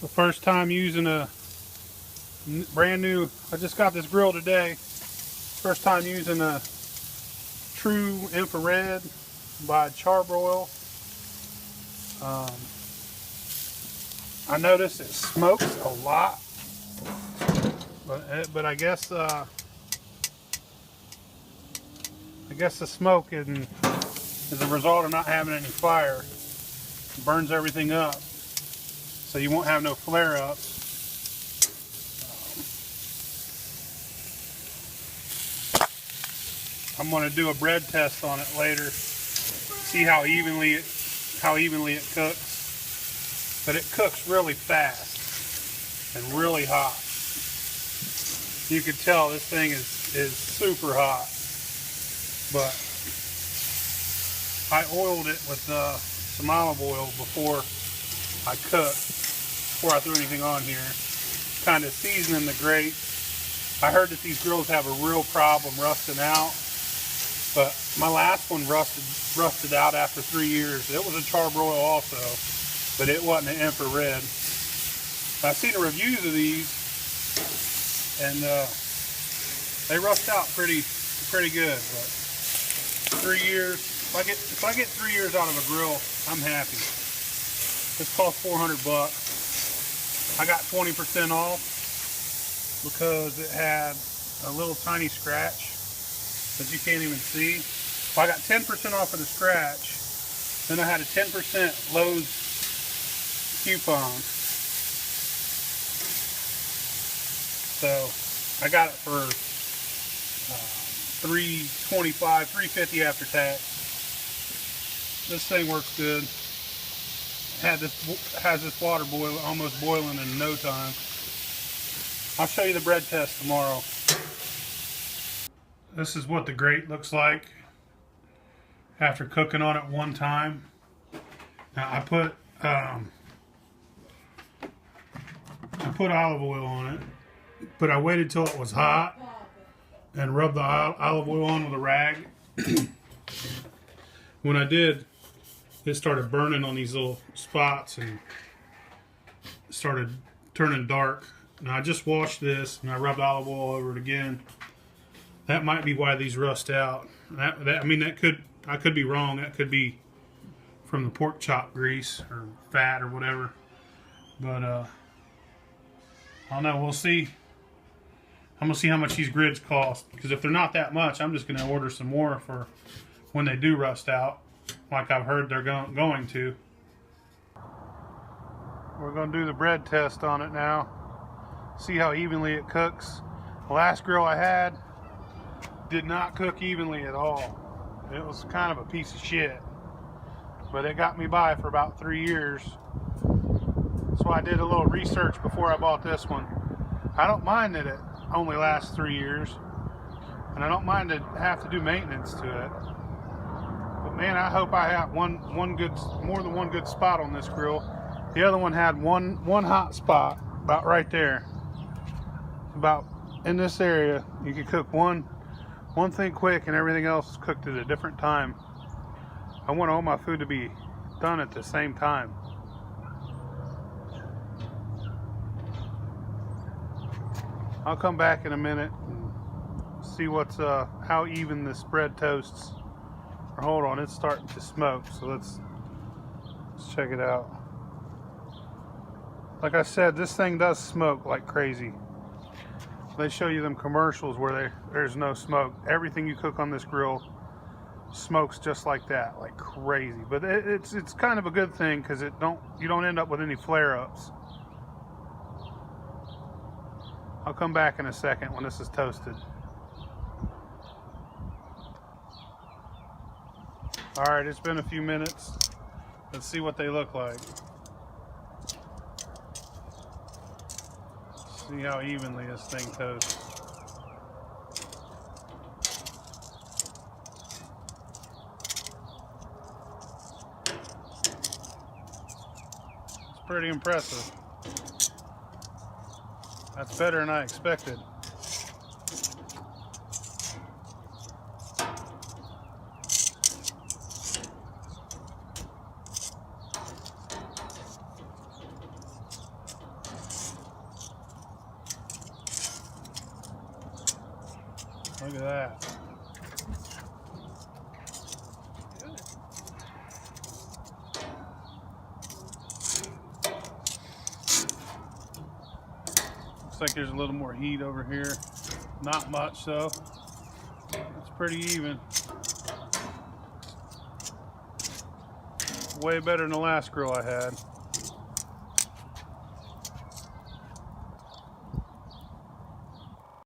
The first time using a brand new, I just got this grill today. First time using a true infrared by Char Broil. I noticed it smokes a lot, but I guess the smoke is a result of not having any fire. It burns everything up, so you won't have no flare-ups. I'm going to do a bread test on it later, see how evenly it cooks. But it cooks really fast and really hot. You can tell this thing is super hot. But I oiled it with some olive oil before I before I threw anything on here. Kind of seasoning the grate. I heard that these grills have a real problem rusting out. But my last one rusted out after 3 years. It was a Char Broil also, but it wasn't an infrared. I've seen the reviews of these, and they rust out pretty good. But 3 years, if I get 3 years out of a grill, I'm happy. This cost $400. I got 20% off because it had a little tiny scratch that you can't even see. So I got 10% off of the scratch. Then I had a 10% Lowe's coupon. So I got it for $325, $350 after tax. This thing works good. Has this water almost boiling in no time. I'll show you the bread test tomorrow. This is what the grate looks like after cooking on it one time. Now I put olive oil on it, but I waited till it was hot and rubbed the olive oil on with a rag. When I did, it started burning on these little spots and started turning dark. Now I just washed this and I rubbed olive oil over it again. That might be why these rust out. I could be wrong. That could be from the pork chop grease or fat or whatever. But I don't know. We'll see. I'm gonna see how much these grids cost, because if they're not that much, I'm just gonna order some more for when they do rust out, like I've heard they're going to. We're gonna do the bread test on it now. See how evenly it cooks. The last grill I had did not cook evenly at all. It was kind of a piece of shit, but it got me by for about 3 years. So I did a little research before I bought this one. I don't mind that it only lasts 3 years, and I don't mind to have to do maintenance to it. But man, I hope I have more than one good spot on this grill. The other one had one hot spot about right there. About in this area, you could cook one thing quick and everything else is cooked at a different time. I want all my food to be done at the same time. I'll come back in a minute and see how even this bread toasts. Or hold on, it's starting to smoke, so let's check it out. Like I said, this thing does smoke like crazy. They show you them commercials where there's no smoke. Everything you cook on this grill smokes just like that, like crazy. But it's kind of a good thing, because you don't end up with any flare-ups. I'll come back in a second when this is toasted. Alright, it's been a few minutes. Let's see what they look like. See how evenly this thing toasts. It's pretty impressive. That's better than I expected. Look at that. Looks like there's a little more heat over here. Not much though. It's pretty even. Way better than the last grill I had.